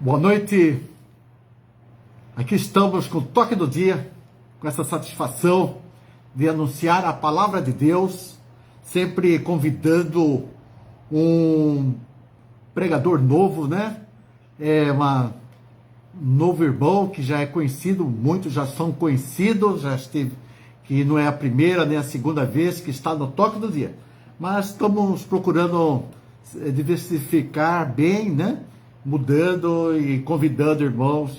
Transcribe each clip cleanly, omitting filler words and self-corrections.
Boa noite. Aqui estamos com o toque do dia, com essa satisfação de anunciar a palavra de Deus, sempre convidando um pregador novo, né? Um novo irmão que já é conhecido, muitos já são conhecidos, já esteve, que não é a primeira nem a segunda vez que está no toque do dia. Mas estamos procurando diversificar bem, né? Mudando e convidando irmãos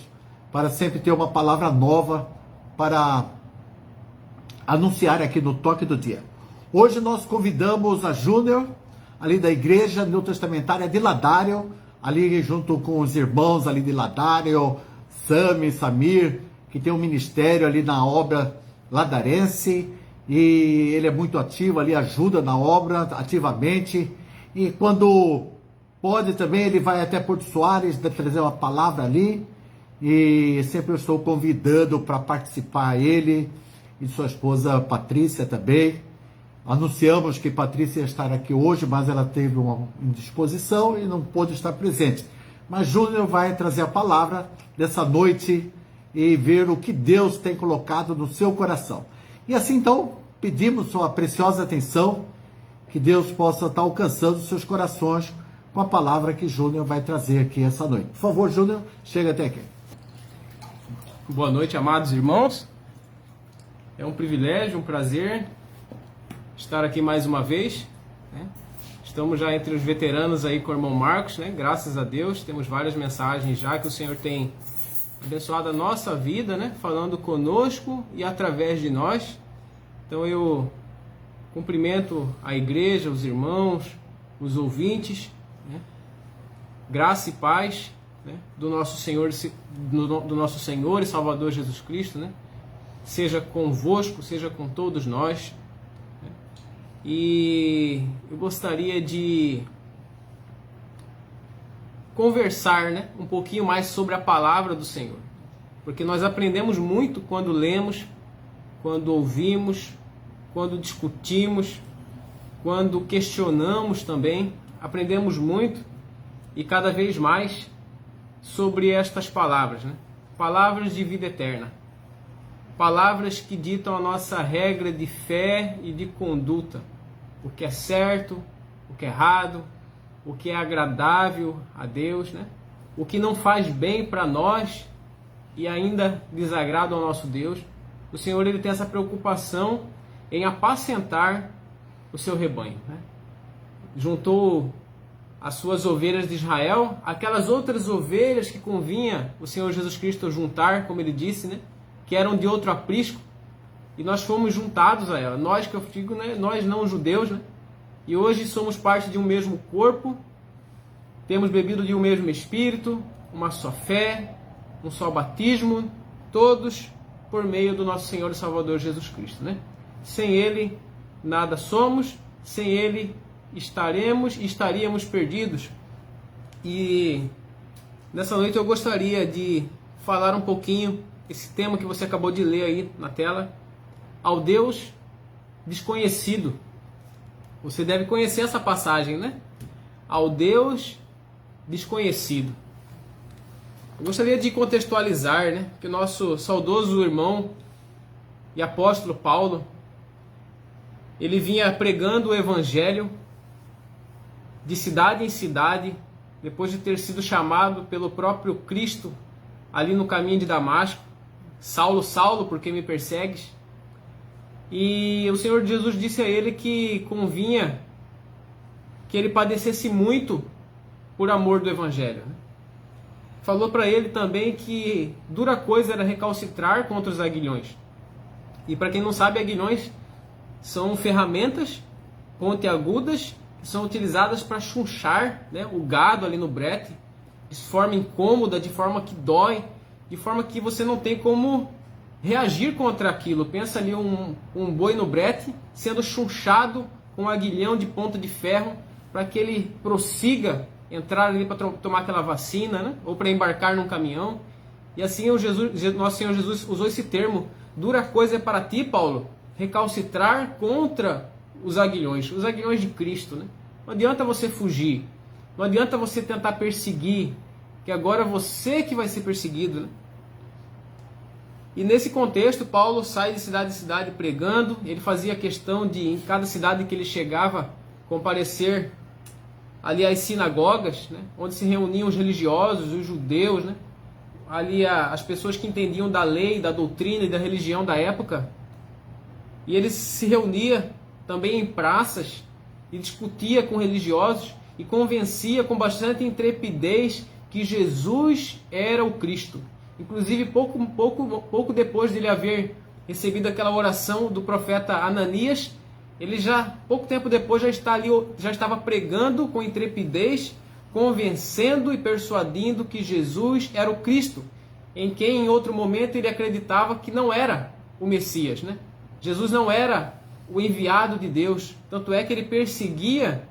para sempre ter uma palavra nova para anunciar aqui no toque do dia. Hoje nós convidamos a Júnior, ali da igreja neotestamentária de Ladário, ali junto com os irmãos ali de Ladário, Sami, Samir, que tem um ministério ali na obra ladarense, e ele é muito ativo ali, ajuda na obra ativamente, e quando pode também, ele vai até Porto Soares trazer uma palavra ali, e sempre eu estou convidando para participar ele e sua esposa Patrícia também. Anunciamos que Patrícia ia estar aqui hoje, mas ela teve uma indisposição e não pôde estar presente. Mas Júnior vai trazer a palavra dessa noite e ver o que Deus tem colocado no seu coração. E assim então, pedimos sua preciosa atenção, que Deus possa estar alcançando os seus corações com a palavra que Júnior vai trazer aqui essa noite. Por favor, Júnior, chega até aqui. Boa noite, amados irmãos. É um privilégio, um prazer estar aqui mais uma vez, né? Estamos já entre os veteranos aí com o irmão Marcos, né? Graças a Deus, temos várias mensagens já que o Senhor tem abençoado a nossa vida, né? Falando conosco e através de nós. Então eu cumprimento a igreja, os irmãos, os ouvintes, né? Graça e paz, né? do nosso Senhor e Salvador Jesus Cristo, né? Seja convosco, seja com todos nós. Né? E eu gostaria de conversar, né? um pouquinho mais sobre a palavra do Senhor, porque nós aprendemos muito quando lemos, quando ouvimos, quando discutimos, quando questionamos também. Aprendemos muito e cada vez mais sobre estas palavras, né? Palavras de vida eterna, palavras que ditam a nossa regra de fé e de conduta, o que é certo, o que é errado, o que é agradável a Deus, né? O que não faz bem para nós e ainda desagrada ao nosso Deus. O Senhor, ele tem essa preocupação em apacentar o seu rebanho, né? Juntou as suas ovelhas de Israel, aquelas outras ovelhas que convinha o Senhor Jesus Cristo juntar, como ele disse, né? Que eram de outro aprisco, e nós fomos juntados a ela. Nós, que eu digo, né? Nós não judeus, né? E hoje somos parte de um mesmo corpo, temos bebido de um mesmo Espírito, uma só fé, um só batismo, todos por meio do nosso Senhor e Salvador Jesus Cristo, né? Sem Ele nada somos, sem Ele estaremos e estaríamos perdidos. E nessa noite eu gostaria de falar um pouquinho esse tema que você acabou de ler aí na tela, ao Deus desconhecido. Você deve conhecer essa passagem, né? Ao Deus desconhecido. Eu gostaria de contextualizar, né, que o nosso saudoso irmão e apóstolo Paulo, ele vinha pregando o evangelho de cidade em cidade, depois de ter sido chamado pelo próprio Cristo ali no caminho de Damasco. Saulo, Saulo, por que me persegues? E o Senhor Jesus disse a ele que convinha que ele padecesse muito por amor do evangelho, né? Falou para ele também que dura coisa era recalcitrar contra os aguilhões. E para quem não sabe, aguilhões são ferramentas pontiagudas que são utilizadas para chunchar, né, o gado ali no brete, de forma incômoda, de forma que dói, de forma que você não tem como reagir contra aquilo. Pensa ali um boi no brete sendo chunchado com um aguilhão de ponta de ferro para que ele prossiga entrar ali para tomar aquela vacina, né? Ou para embarcar num caminhão. E assim nosso Senhor Jesus usou esse termo: dura coisa é para ti, Paulo, recalcitrar contra os aguilhões de Cristo, né? Não adianta você fugir, não adianta você tentar perseguir que agora você que vai ser perseguido, né? E nesse contexto, Paulo sai de cidade em cidade pregando. Ele fazia questão de, em cada cidade que ele chegava, comparecer ali às sinagogas, né, onde se reuniam os religiosos, os judeus, né, ali as pessoas que entendiam da lei, da doutrina e da religião da época. E ele se reunia também em praças e discutia com religiosos e convencia com bastante intrepidez que Jesus era o Cristo. Inclusive, pouco depois de ele haver recebido aquela oração do profeta Ananias, ele pouco tempo depois, já estava pregando com intrepidez, convencendo e persuadindo que Jesus era o Cristo, em quem em outro momento ele acreditava que não era o Messias, né? Jesus não era o enviado de Deus, tanto é que ele perseguia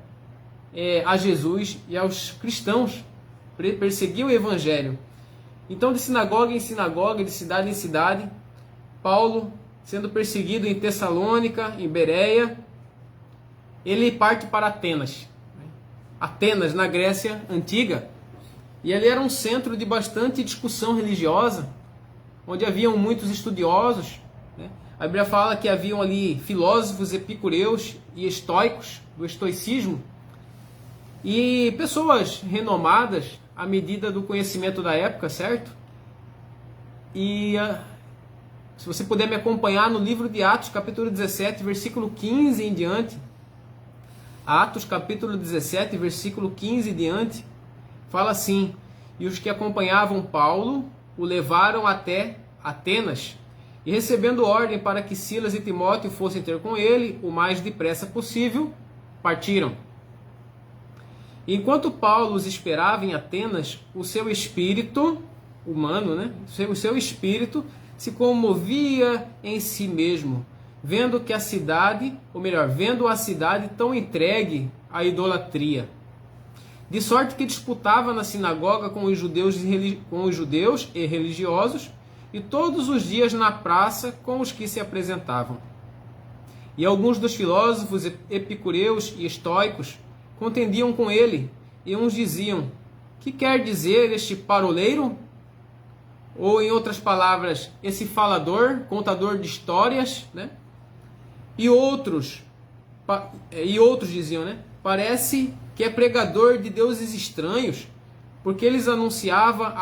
a Jesus e aos cristãos, perseguia o Evangelho. Então, de sinagoga em sinagoga, de cidade em cidade, Paulo, sendo perseguido em Tessalônica, em Bereia, ele parte para Atenas. Atenas, na Grécia Antiga. E ali era um centro de bastante discussão religiosa, onde haviam muitos estudiosos, né? A Bíblia fala que haviam ali filósofos epicureus e estoicos, do estoicismo, e pessoas renomadas à medida do conhecimento da época, certo? E se você puder me acompanhar no livro de Atos, capítulo 17, versículo 15 em diante. Atos, capítulo 17, versículo 15 em diante, fala assim: e os que acompanhavam Paulo o levaram até Atenas, e recebendo ordem para que Silas e Timóteo fossem ter com ele o mais depressa possível, partiram. Enquanto Paulo os esperava em Atenas, o seu espírito humano, né? O seu espírito se comovia em si mesmo, vendo a cidade tão entregue à idolatria. De sorte que disputava na sinagoga com os judeus e religiosos, e todos os dias na praça com os que se apresentavam. E alguns dos filósofos epicureus e estoicos contendiam com ele, e uns diziam: que quer dizer este paroleiro? Ou, em outras palavras, esse falador, contador de histórias, né? E outros diziam, né? Parece que é pregador de deuses estranhos, porque eles anunciavam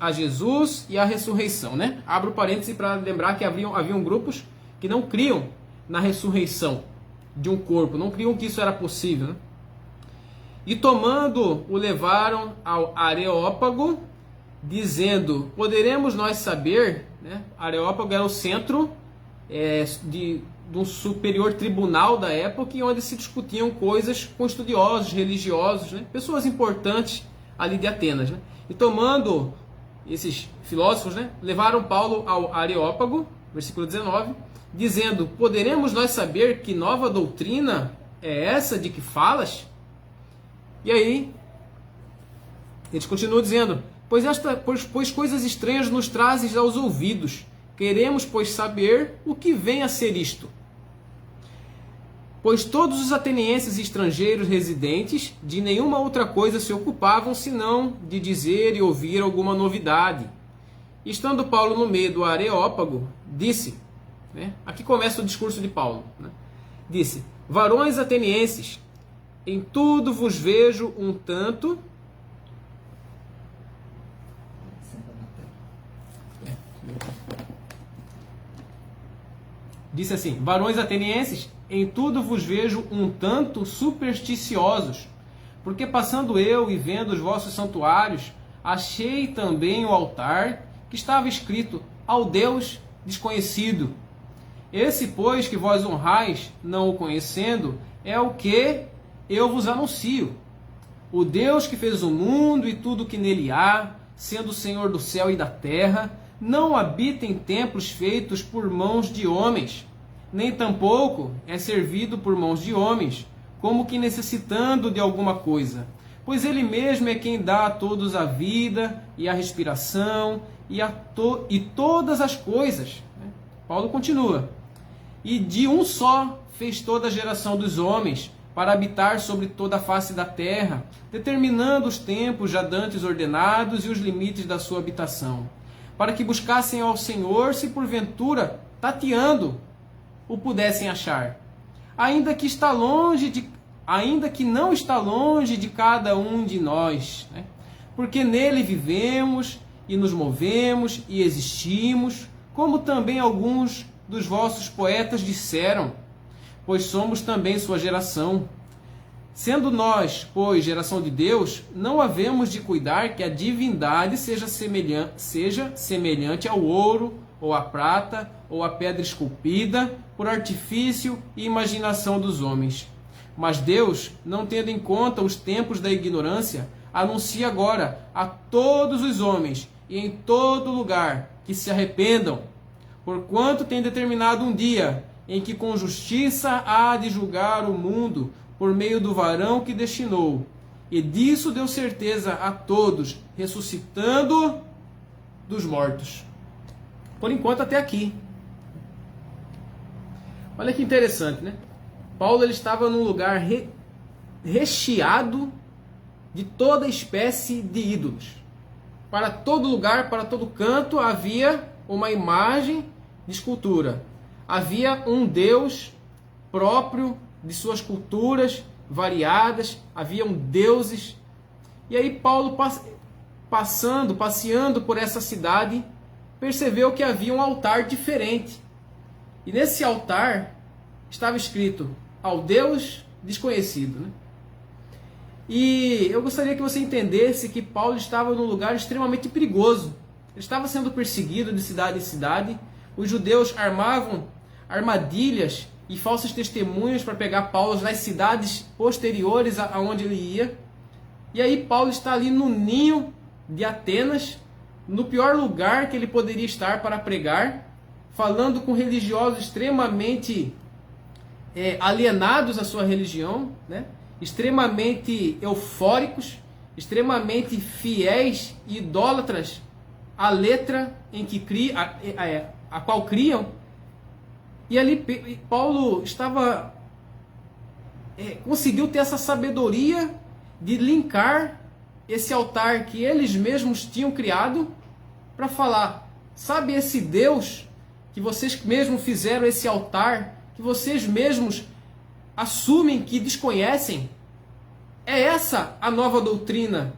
a Jesus e a ressurreição, né? Abro parênteses para lembrar que haviam grupos que não criam na ressurreição de um corpo, não criam que isso era possível, né? E tomando, o levaram ao Areópago, dizendo: poderemos nós saber, né? Areópago era o centro de um superior tribunal da época, onde se discutiam coisas com estudiosos, religiosos, né? Pessoas importantes ali de Atenas, né? E tomando esses filósofos, né? Levaram Paulo ao Areópago, versículo 19, dizendo: poderemos nós saber que nova doutrina é essa de que falas? E aí, eles continuam dizendo: pois coisas estranhas nos trazes aos ouvidos. Queremos, pois, saber o que vem a ser isto. Pois todos os atenienses e estrangeiros residentes de nenhuma outra coisa se ocupavam, senão de dizer e ouvir alguma novidade. Estando Paulo no meio do Areópago, disse, né? Aqui começa o discurso de Paulo, né? Disse: varões atenienses, em tudo vos vejo um tanto... Disse assim: varões atenienses, em tudo vos vejo um tanto supersticiosos, porque passando eu e vendo os vossos santuários, achei também o altar que estava escrito: ao Deus desconhecido. Esse, pois, que vós honrais, não o conhecendo, é o que eu vos anuncio. O Deus que fez o mundo e tudo que nele há, sendo o Senhor do céu e da terra, não habita em templos feitos por mãos de homens, nem tampouco é servido por mãos de homens, como que necessitando de alguma coisa, pois ele mesmo é quem dá a todos a vida e a respiração e todas as coisas. Paulo continua: e de um só fez toda a geração dos homens, para habitar sobre toda a face da terra, determinando os tempos já dantes ordenados e os limites da sua habitação, para que buscassem ao Senhor, se porventura, tateando, o pudessem achar, ainda que não está longe de cada um de nós, né? Porque nele vivemos e nos movemos e existimos, como também alguns dos vossos poetas disseram, pois somos também sua geração. Sendo nós, pois, geração de Deus, não havemos de cuidar que a divindade seja semelhante ao ouro, ou à prata, ou à pedra esculpida, por artifício e imaginação dos homens. Mas Deus, não tendo em conta os tempos da ignorância, anuncia agora a todos os homens e em todo lugar que se arrependam, porquanto tem determinado um dia em que com justiça há de julgar o mundo por meio do varão que destinou. E disso deu certeza a todos, ressuscitando dos mortos. Por enquanto até aqui. Olha que interessante, né? Paulo ele estava num lugar recheado de toda espécie de ídolos. Para todo lugar, para todo canto, havia uma imagem de escultura. Havia um Deus próprio de suas culturas variadas, haviam deuses. E aí Paulo, passeando por essa cidade, percebeu que havia um altar diferente. E nesse altar estava escrito ao Deus desconhecido, né? E eu gostaria que você entendesse que Paulo estava num lugar extremamente perigoso. Ele estava sendo perseguido de cidade em cidade. Os judeus armavam armadilhas e falsas testemunhas para pegar Paulo nas cidades posteriores aonde ele ia. E aí Paulo está ali no ninho de Atenas, no pior lugar que ele poderia estar para pregar, falando com religiosos extremamente alienados à sua religião, né? Extremamente eufóricos, extremamente fiéis e idólatras à letra em que a qual criam. E ali Paulo conseguiu ter essa sabedoria de linkar esse altar que eles mesmos tinham criado para falar, sabe esse Deus que vocês mesmos fizeram esse altar, que vocês mesmos assumem que desconhecem? É essa a nova doutrina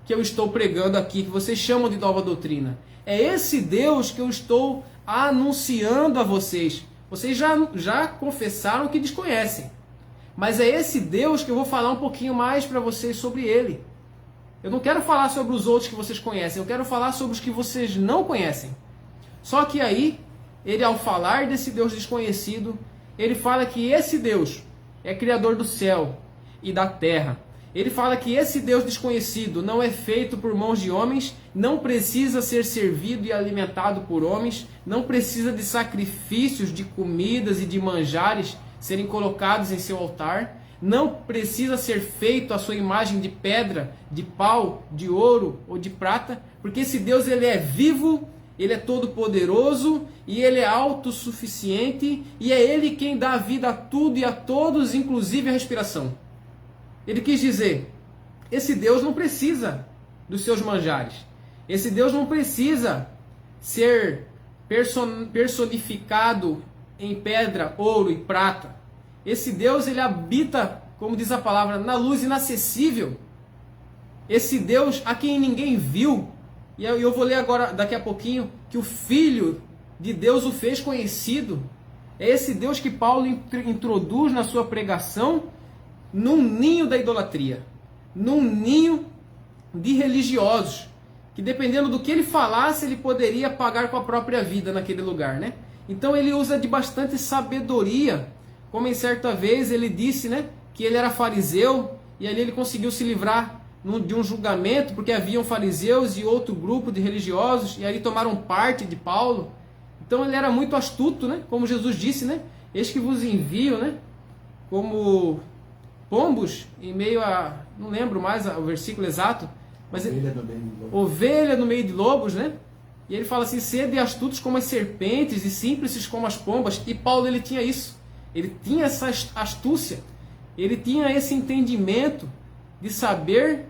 que eu estou pregando aqui, que vocês chamam de nova doutrina. É esse Deus que eu estou anunciando a vocês. Vocês já confessaram que desconhecem. Mas é esse Deus que eu vou falar um pouquinho mais para vocês sobre ele. Eu não quero falar sobre os outros que vocês conhecem, eu quero falar sobre os que vocês não conhecem. Só que aí, ele ao falar desse Deus desconhecido, ele fala que esse Deus é criador do céu e da terra. Ele fala que esse Deus desconhecido não é feito por mãos de homens, não precisa ser servido e alimentado por homens, não precisa de sacrifícios de comidas e de manjares serem colocados em seu altar, não precisa ser feito a sua imagem de pedra, de pau, de ouro ou de prata, porque esse Deus ele é vivo, ele é todo poderoso e ele é autossuficiente e é ele quem dá vida a tudo e a todos, inclusive a respiração. Ele quis dizer, esse Deus não precisa dos seus manjares. Esse Deus não precisa ser personificado em pedra, ouro e prata. Esse Deus, ele habita, como diz a palavra, na luz inacessível. Esse Deus a quem ninguém viu. E eu vou ler agora, daqui a pouquinho, que o Filho de Deus o fez conhecido. É esse Deus que Paulo introduz na sua pregação num ninho da idolatria. Num ninho de religiosos. Que dependendo do que ele falasse, ele poderia pagar com a própria vida naquele lugar, né? Então ele usa de bastante sabedoria, como em certa vez ele disse, né, que ele era fariseu, e ali ele conseguiu se livrar de um julgamento, porque haviam fariseus e outro grupo de religiosos, e aí tomaram parte de Paulo. Então ele era muito astuto, né, como Jesus disse, né, eis que vos envio, né, como pombos em meio a, não lembro mais o versículo exato, mas ovelha no meio de lobos, né? E ele fala assim, sede astutos como as serpentes e simples como as pombas. E Paulo ele tinha isso. Ele tinha essa astúcia. Ele tinha esse entendimento de saber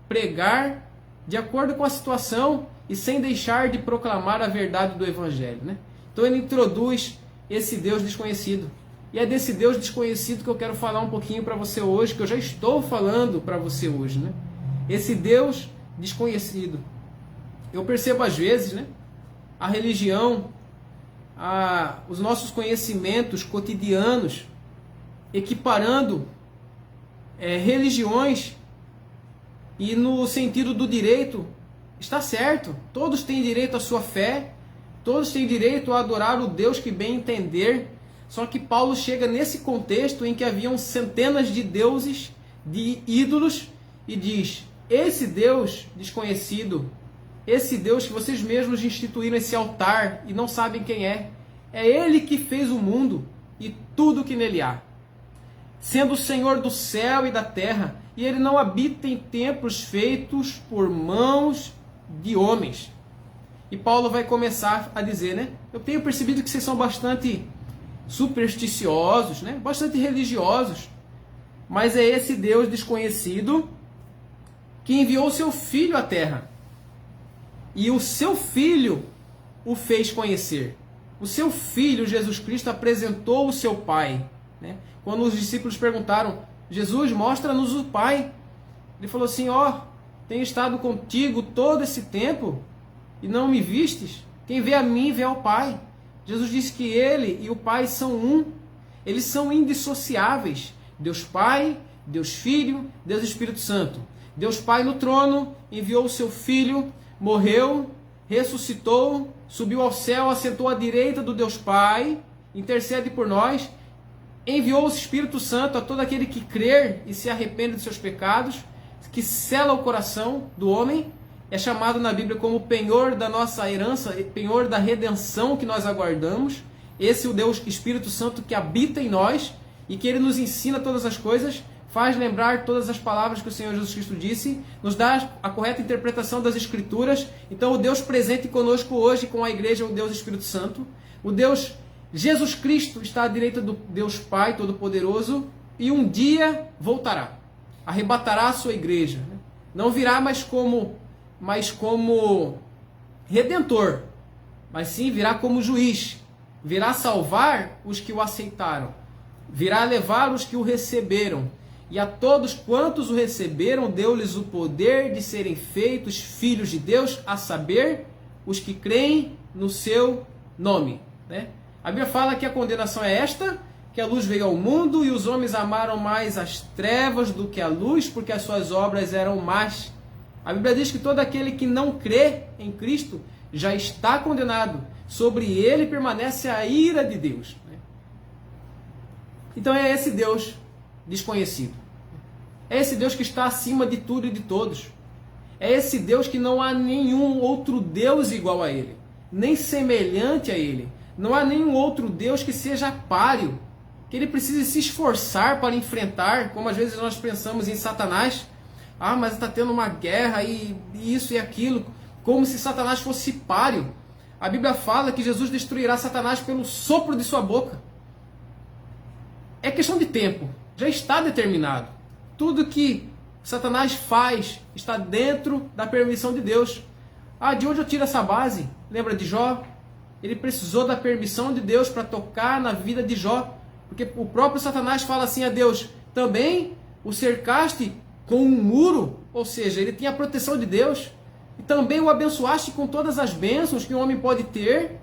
pregar de acordo com a situação e sem deixar de proclamar a verdade do Evangelho, né? Então ele introduz esse Deus desconhecido. E é desse Deus desconhecido que eu quero falar um pouquinho para você hoje, que eu já estou falando para você hoje, né? Esse Deus desconhecido. Eu percebo às vezes, né, a religião, os nossos conhecimentos cotidianos, equiparando religiões, e no sentido do direito, está certo, todos têm direito à sua fé, todos têm direito a adorar o Deus que bem entender. Só que Paulo chega nesse contexto em que haviam centenas de deuses, de ídolos, e diz: esse Deus desconhecido, esse Deus que vocês mesmos instituíram esse altar e não sabem quem é Ele que fez o mundo e tudo que nele há, sendo o Senhor do céu e da terra, e Ele não habita em templos feitos por mãos de homens. E Paulo vai começar a dizer, né? Eu tenho percebido que vocês são bastante supersticiosos, né? Bastante religiosos, mas é esse Deus desconhecido que enviou o seu Filho à terra, e o seu Filho o fez conhecer. O seu Filho, Jesus Cristo, apresentou o seu Pai, né? Quando os discípulos perguntaram: Jesus, mostra-nos o Pai. Ele falou assim: tenho estado contigo todo esse tempo e não me vistes? Quem vê a mim vê ao Pai. Jesus disse que Ele e o Pai são um. Eles são indissociáveis. Deus Pai, Deus Filho, Deus Espírito Santo. Deus Pai no trono enviou o seu Filho, morreu, ressuscitou, subiu ao céu, assentou à direita do Deus Pai, intercede por nós, enviou o Espírito Santo a todo aquele que crer e se arrepende dos seus pecados, que sela o coração do homem. É chamado na Bíblia como penhor da nossa herança, penhor da redenção que nós aguardamos. Esse é o Deus Espírito Santo que habita em nós e que Ele nos ensina todas as coisas, faz lembrar todas as palavras que o Senhor Jesus Cristo disse, nos dá a correta interpretação das Escrituras. Então o Deus presente conosco hoje com a igreja é o Deus Espírito Santo. O Deus Jesus Cristo está à direita do Deus Pai Todo-Poderoso e um dia voltará, arrebatará a sua igreja. Não virá mais como redentor, mas sim virá como juiz. Virá salvar os que o aceitaram, virá levar os que o receberam. E a todos quantos o receberam, deu-lhes o poder de serem feitos filhos de Deus, a saber, os que creem no seu nome, né? A Bíblia fala que a condenação é esta, que a luz veio ao mundo e os homens amaram mais as trevas do que a luz, porque as suas obras eram más. A Bíblia diz que todo aquele que não crê em Cristo já está condenado. Sobre ele permanece a ira de Deus, né? Então é esse Deus desconhecido. É esse Deus que está acima de tudo e de todos. É esse Deus que não há nenhum outro Deus igual a Ele, nem semelhante a Ele. Não há nenhum outro Deus que seja páreo, que Ele precise se esforçar para enfrentar, como às vezes nós pensamos em Satanás. Mas está tendo uma guerra e isso e aquilo, como se Satanás fosse páreo. A Bíblia fala que Jesus destruirá Satanás pelo sopro de sua boca. É questão de tempo, já está determinado. Tudo que Satanás faz está dentro da permissão de Deus. De onde eu tiro essa base? Lembra de Jó? Ele precisou da permissão de Deus para tocar na vida de Jó. Porque o próprio Satanás fala assim a Deus: também o cercaste com um muro, ou seja, ele tinha a proteção de Deus. E também o abençoaste com todas as bênçãos que um homem pode ter.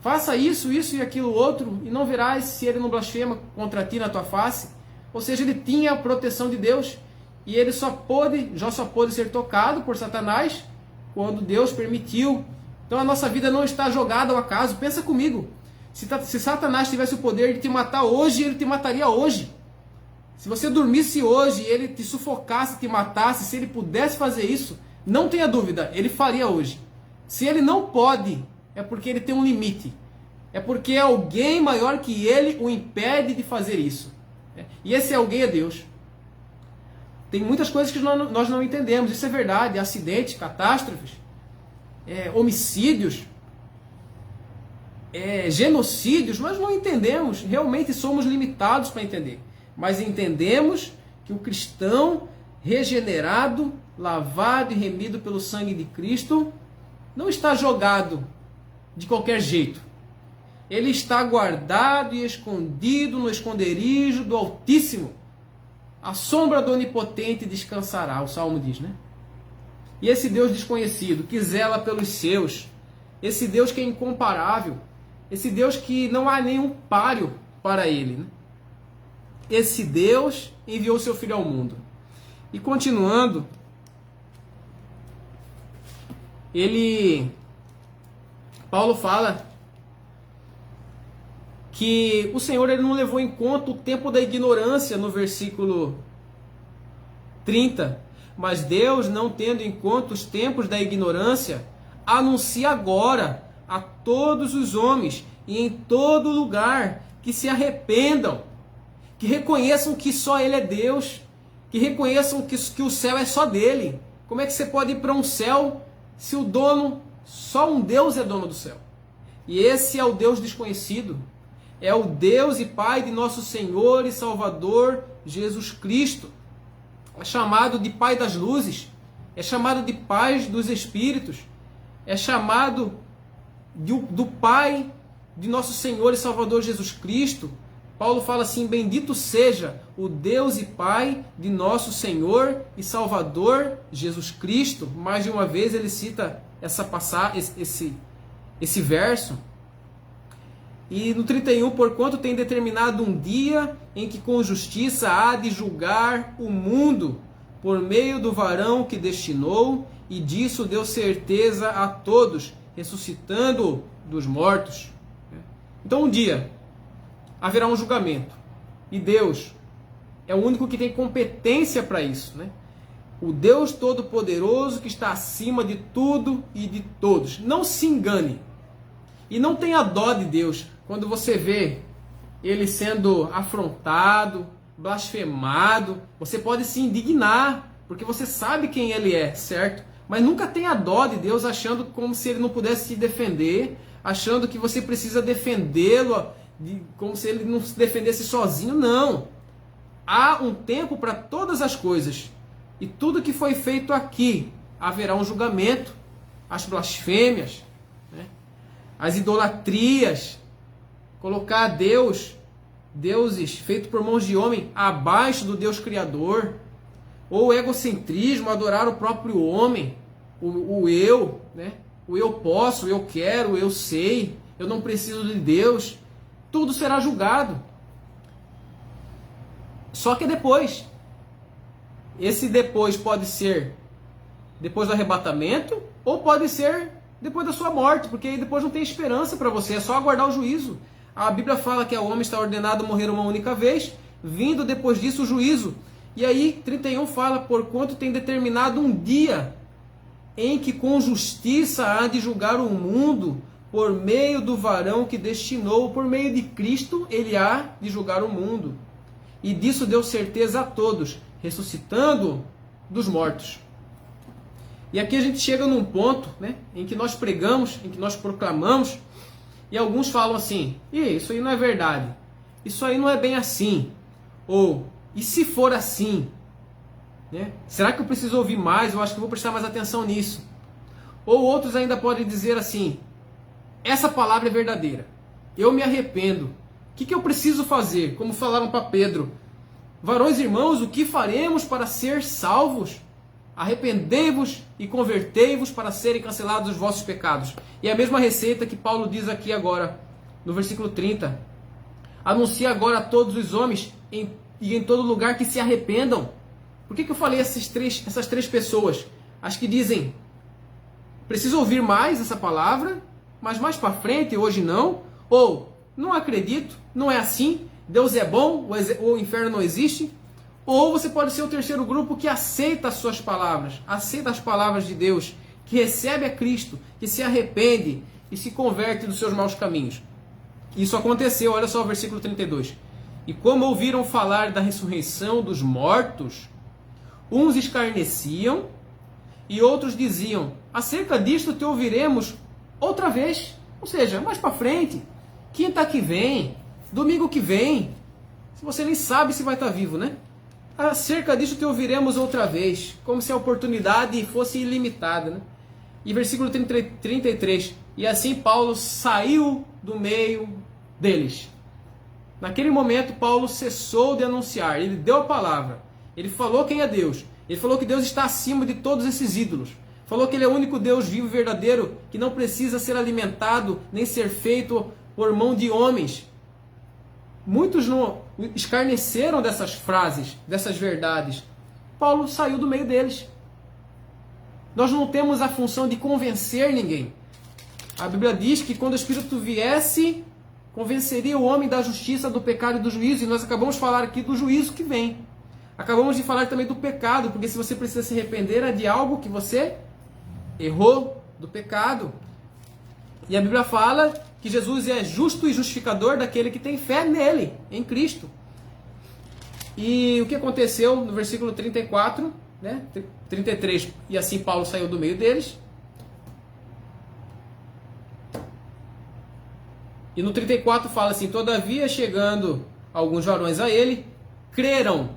Faça isso, isso e aquilo outro, e não verás se ele não blasfema contra ti na tua face. Ou seja, ele tinha a proteção de Deus. E ele Jó só pôde ser tocado por Satanás quando Deus permitiu. Então a nossa vida não está jogada ao acaso. Pensa comigo. Se Satanás tivesse o poder de te matar hoje, ele te mataria hoje. Se você dormisse hoje e ele te sufocasse, te matasse, se ele pudesse fazer isso, não tenha dúvida, ele faria hoje. Se ele não pode, é porque ele tem um limite. É porque alguém maior que ele o impede de fazer isso. E esse alguém é Deus. Tem muitas coisas que nós não entendemos, isso é verdade. Acidentes, catástrofes, homicídios, genocídios, nós não entendemos. Realmente somos limitados para entender. mas entendemos que o cristão regenerado, lavado e remido pelo sangue de Cristo, não está jogado de qualquer jeito. Ele está guardado e escondido no esconderijo do Altíssimo. A sombra do Onipotente descansará, o Salmo diz, né? E esse Deus desconhecido, que zela pelos seus, esse Deus que é incomparável, esse Deus que não há nenhum páreo para ele, né? Esse Deus enviou seu Filho ao mundo. E continuando, Paulo fala que o Senhor ele não levou em conta o tempo da ignorância no versículo 30, mas Deus, não tendo em conta os tempos da ignorância, anuncia agora a todos os homens e em todo lugar que se arrependam, que reconheçam que só Ele é Deus, que reconheçam que o céu é só dele. Como é que você pode ir para um céu se o dono, só um Deus é dono do céu? E esse é o Deus desconhecido. É o Deus e Pai de nosso Senhor e Salvador Jesus Cristo. É chamado de Pai das luzes. É chamado de Pai dos Espíritos. É chamado do Pai de nosso Senhor e Salvador Jesus Cristo. Paulo fala assim: bendito seja o Deus e Pai de nosso Senhor e Salvador Jesus Cristo. Mais de uma vez ele cita esse verso. E no 31, porquanto tem determinado um dia em que com justiça há de julgar o mundo por meio do varão que destinou, e disso deu certeza a todos, ressuscitando dos mortos. Então um dia haverá um julgamento. E Deus é o único que tem competência para isso, né? O Deus Todo-Poderoso que está acima de tudo e de todos. Não se engane. E não tenha dó de Deus quando você vê Ele sendo afrontado, blasfemado. Você pode se indignar, porque você sabe quem Ele é, certo? Mas nunca tenha dó de Deus achando como se Ele não pudesse se defender, achando que você precisa defendê-lo, como se Ele não se defendesse sozinho. Não. Há um tempo para todas as coisas. E tudo que foi feito aqui, haverá um julgamento. As blasfêmias, né? As idolatrias, colocar deuses feitos por mãos de homem, abaixo do Deus Criador, ou o egocentrismo, adorar o próprio homem, o eu, né? O eu posso, o eu quero, o eu sei, eu não preciso de Deus. Tudo será julgado. Só que depois. Esse depois pode ser depois do arrebatamento, ou pode ser depois da sua morte, porque aí depois não tem esperança para você, é só aguardar o juízo. A Bíblia fala que o homem está ordenado a morrer uma única vez, vindo depois disso o juízo. E aí 31 fala: porquanto tem determinado um dia em que com justiça há de julgar o mundo por meio do varão que destinou, por meio de Cristo ele há de julgar o mundo. E disso deu certeza a todos, ressuscitando dos mortos. E aqui a gente chega num ponto, né, em que nós pregamos, em que nós proclamamos, e alguns falam assim: isso aí não é verdade, isso aí não é bem assim, ou e se for assim, né? Será que eu preciso ouvir mais? Eu acho que vou prestar mais atenção nisso. Ou outros ainda podem dizer assim: essa palavra é verdadeira, eu me arrependo, o que eu preciso fazer? Como falaram para Pedro: varões e irmãos, o que faremos para ser salvos? Arrependei-vos e convertei-vos para serem cancelados os vossos pecados. E a mesma receita que Paulo diz aqui agora, no versículo 30. Anuncia agora a todos os homens e em todo lugar que se arrependam. Por que eu falei essas três pessoas? As que dizem: preciso ouvir mais essa palavra, mas mais para frente, hoje não. Ou, não acredito, não é assim, Deus é bom, o inferno não existe. Ou você pode ser o terceiro grupo que aceita as suas palavras, aceita as palavras de Deus, que recebe a Cristo, que se arrepende e se converte dos seus maus caminhos. Isso aconteceu, olha só o versículo 32. E como ouviram falar da ressurreição dos mortos, uns escarneciam e outros diziam: acerca disto te ouviremos outra vez. Ou seja, mais para frente, quinta que vem, domingo que vem. se você nem sabe se vai estar vivo, né? Acerca disso te ouviremos outra vez, como se a oportunidade fosse ilimitada, né? E versículo 33, e assim Paulo saiu do meio deles. Naquele momento, Paulo cessou de anunciar, ele deu a palavra, ele falou quem é Deus, ele falou que Deus está acima de todos esses ídolos, falou que ele é o único Deus vivo e verdadeiro, que não precisa ser alimentado, nem ser feito por mão de homens. Muitos não escarneceram dessas frases, dessas verdades. Paulo saiu do meio deles. Nós não temos a função de convencer ninguém. A Bíblia diz que quando o Espírito viesse, convenceria o homem da justiça, do pecado e do juízo. E nós acabamos de falar aqui do juízo que vem. Acabamos de falar também do pecado, porque se você precisa se arrepender é de algo que você errou, do pecado. E a Bíblia fala que Jesus é justo e justificador daquele que tem fé nele, em Cristo. E o que aconteceu no versículo 34, né? 33, e assim Paulo saiu do meio deles. E no 34 fala assim: todavia, chegando alguns varões a ele, creram,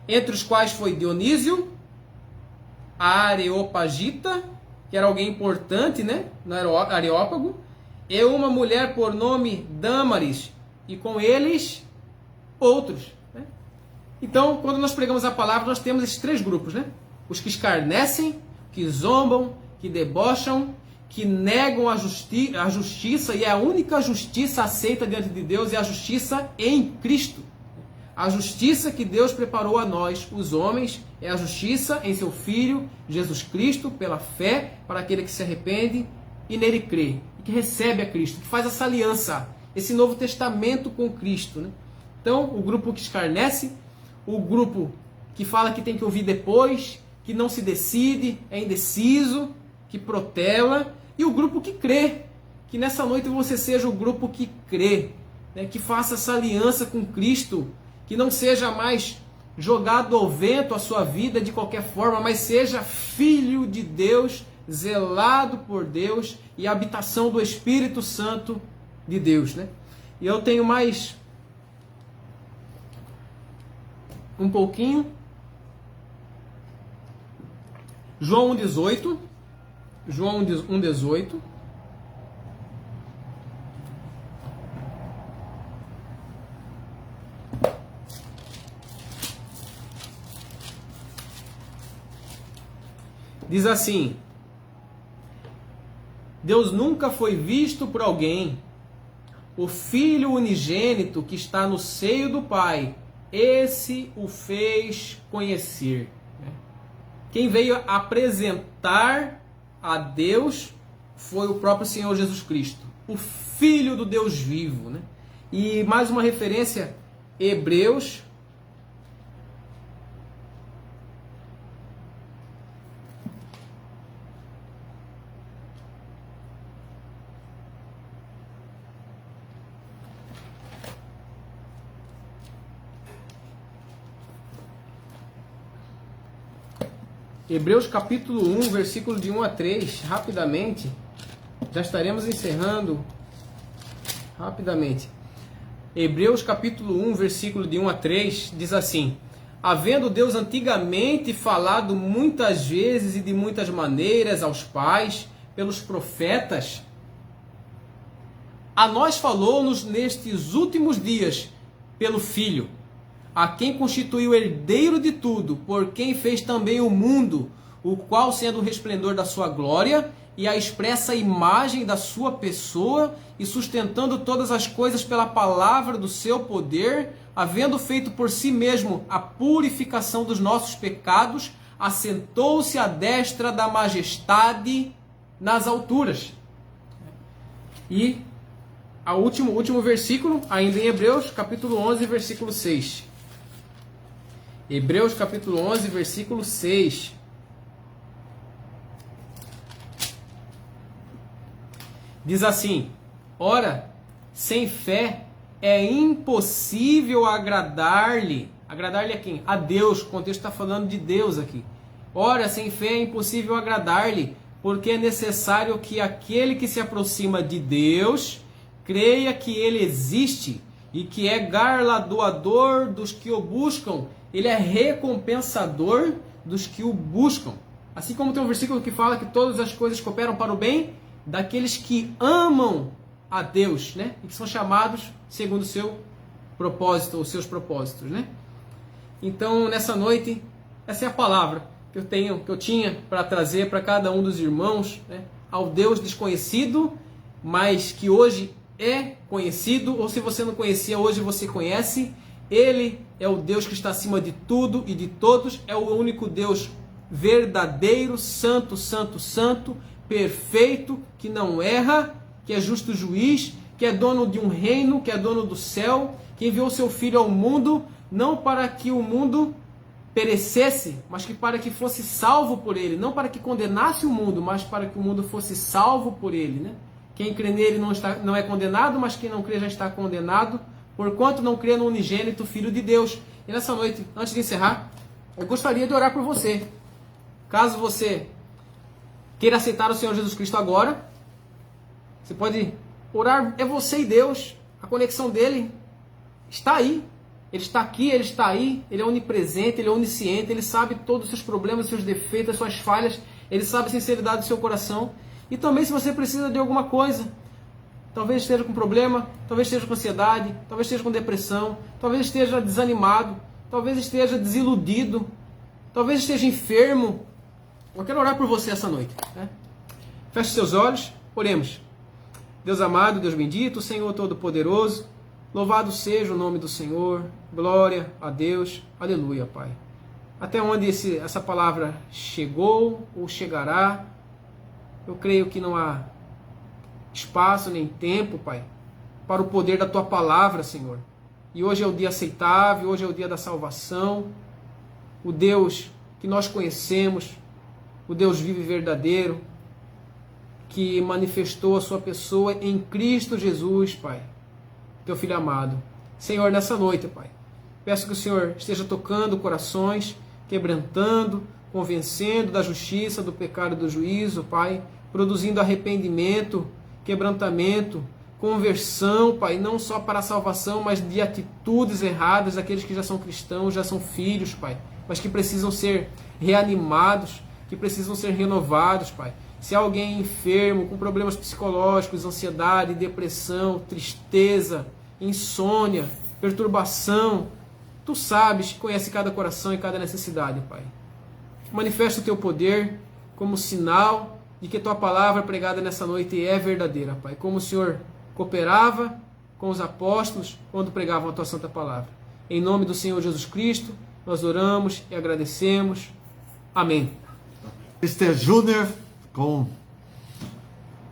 entre os quais foi Dionísio, a Areopagita, que era alguém importante, né, no Areópago, e uma mulher por nome Dâmaris, e com eles outros. Né? Então, quando nós pregamos a palavra, nós temos esses três grupos, né? Os que escarnecem, que zombam, que debocham, que negam a justiça, e a única justiça aceita diante de Deus é a justiça em Cristo. A justiça que Deus preparou a nós, os homens, é a justiça em seu Filho, Jesus Cristo, pela fé, para aquele que se arrepende e nele crê, e que recebe a Cristo, que faz essa aliança, esse novo testamento com Cristo. Né? Então, o grupo que escarnece, o grupo que fala que tem que ouvir depois, que não se decide, é indeciso, que protela, e o grupo que crê, que nessa noite você seja o grupo que crê, né? Que faça essa aliança com Cristo, que não seja mais jogado ao vento a sua vida de qualquer forma, mas seja filho de Deus, zelado por Deus e a habitação do Espírito Santo de Deus. Né? E eu tenho mais um pouquinho. João 1,18. João 1,18. Diz assim: Deus nunca foi visto por alguém. O Filho unigênito que está no seio do Pai, esse o fez conhecer. Quem veio apresentar a Deus foi o próprio Senhor Jesus Cristo, o Filho do Deus vivo. Né? E mais uma referência, Hebreus. Hebreus capítulo 1, versículo de 1 a 3, rapidamente, já estaremos encerrando, rapidamente. Hebreus capítulo 1, versículo de 1 a 3, diz assim: havendo Deus antigamente falado muitas vezes e de muitas maneiras aos pais, pelos profetas, a nós falou-nos nestes últimos dias, pelo Filho, a quem constituiu herdeiro de tudo, por quem fez também o mundo, o qual, sendo o resplendor da sua glória e a expressa imagem da sua pessoa, e sustentando todas as coisas pela palavra do seu poder, havendo feito por si mesmo a purificação dos nossos pecados, assentou-se à destra da majestade nas alturas. E o último versículo, ainda em Hebreus, capítulo 11, versículo 6. Hebreus capítulo 11, versículo 6. Diz assim: ora, sem fé é impossível agradar-lhe. Agradar-lhe a quem? A Deus. O contexto está falando de Deus aqui. Ora, sem fé é impossível agradar-lhe, porque é necessário que aquele que se aproxima de Deus creia que ele existe e que é galardoador dos que o buscam. Ele é recompensador dos que o buscam. Assim como tem um versículo que fala que todas as coisas cooperam para o bem daqueles que amam a Deus, né? E que são chamados segundo o seu propósito, os seus propósitos, né? Então, nessa noite, essa é a palavra que eu tinha para trazer para cada um dos irmãos, né? Ao Deus desconhecido, mas que hoje é conhecido, ou se você não conhecia, hoje você conhece. Ele é o Deus que está acima de tudo e de todos, é o único Deus verdadeiro, santo, santo, santo, perfeito, que não erra, que é justo juiz, que é dono de um reino, que é dono do céu, que enviou seu Filho ao mundo, não para que o mundo perecesse, mas que para que fosse salvo por ele, não para que condenasse o mundo, mas para que o mundo fosse salvo por ele, né? Quem crê nele não é condenado, mas quem não crê já está condenado, porquanto não crê no unigênito Filho de Deus. E nessa noite, antes de encerrar, eu gostaria de orar por você. Caso você queira aceitar o Senhor Jesus Cristo agora, você pode orar, é você e Deus, a conexão dele está aí. Ele está aqui, ele está aí, ele é onipresente, ele é onisciente, ele sabe todos os seus problemas, seus defeitos, as suas falhas, ele sabe a sinceridade do seu coração. E também se você precisa de alguma coisa, talvez esteja com problema, talvez esteja com ansiedade, talvez esteja com depressão, talvez esteja desanimado, talvez esteja desiludido, talvez esteja enfermo, eu quero orar por você essa noite, né? Feche seus olhos, oremos. Deus amado, Deus bendito, Senhor Todo-Poderoso, louvado seja o nome do Senhor, glória a Deus, aleluia, Pai. Até onde essa palavra chegou ou chegará, eu creio que não há espaço nem tempo, Pai, para o poder da Tua palavra, Senhor. E hoje é o dia aceitável, hoje é o dia da salvação, o Deus que nós conhecemos, o Deus vivo e verdadeiro, que manifestou a sua pessoa em Cristo Jesus, Pai, Teu Filho amado. Senhor, nessa noite, Pai, peço que o Senhor esteja tocando corações, quebrantando, convencendo da justiça, do pecado e do juízo, Pai, produzindo arrependimento, quebrantamento, conversão, Pai, não só para a salvação, mas de atitudes erradas daqueles que já são cristãos, já são filhos, Pai, mas que precisam ser reanimados, que precisam ser renovados, Pai. Se há alguém enfermo, com problemas psicológicos, ansiedade, depressão, tristeza, insônia, perturbação, Tu sabes, conhece cada coração e cada necessidade, Pai. Manifesta o Teu poder como sinal de que Tua palavra pregada nessa noite é verdadeira, Pai. Como o Senhor cooperava com os apóstolos quando pregavam a Tua santa palavra. Em nome do Senhor Jesus Cristo, nós oramos e agradecemos. Amém. Mr. Júnior, com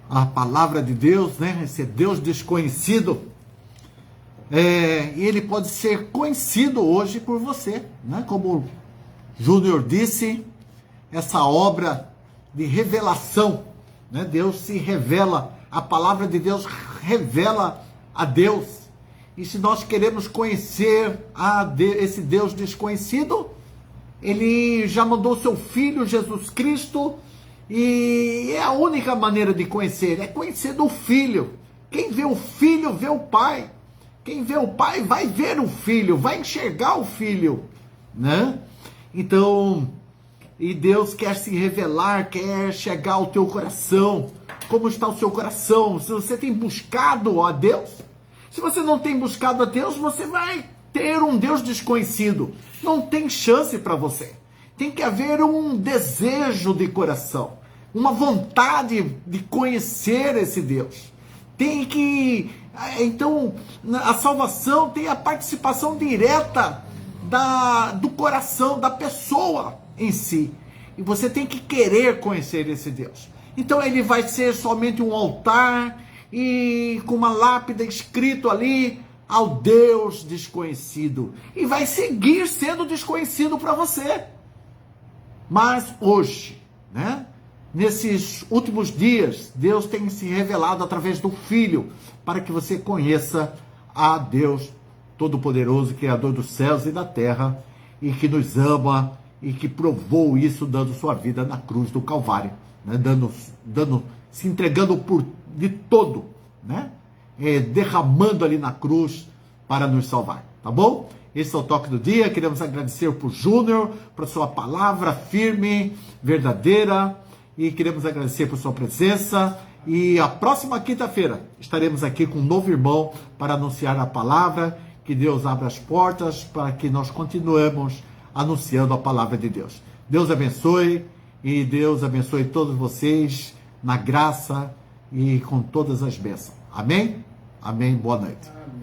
a palavra de Deus, né? Esse Deus desconhecido, e ele pode ser conhecido hoje por você, né? Como o Júnior disse, essa obra de revelação, né? Deus se revela, a palavra de Deus revela a Deus. E se nós queremos conhecer esse Deus desconhecido, Ele já mandou seu Filho, Jesus Cristo, e é a única maneira de conhecer, é conhecer do Filho. Quem vê o Filho, vê o Pai. Quem vê o Pai, vai ver o Filho, vai enxergar o Filho, né? Então, e Deus quer se revelar, quer chegar ao teu coração. Como está o seu coração? Se você tem buscado a Deus, se você não tem buscado a Deus, você vai ter um Deus desconhecido. Não tem chance para você. Tem que haver um desejo de coração, uma vontade de conhecer esse Deus. Tem que... Então, a salvação tem a participação direta do coração, da pessoa em si. E você tem que querer conhecer esse Deus. Então ele vai ser somente um altar e com uma lápide escrito ali, ao Deus desconhecido. E vai seguir sendo desconhecido para você. Mas hoje, né? Nesses últimos dias, Deus tem se revelado através do Filho, para que você conheça a Deus Todo-Poderoso, Criador dos céus e da terra, e que nos ama, e que provou isso dando sua vida na cruz do Calvário, né? Se entregando de todo, né? Derramando ali na cruz para nos salvar, tá bom? Esse é o Toque do Dia. Queremos agradecer por Júnior, por sua palavra firme, verdadeira, e queremos agradecer por sua presença. E a próxima quinta-feira estaremos aqui com um novo irmão para anunciar a palavra. Que Deus abra as portas para que nós continuemos anunciando a palavra de Deus. Deus abençoe, e Deus abençoe todos vocês na graça e com todas as bênçãos. Amém? Amém. Boa noite. Amém.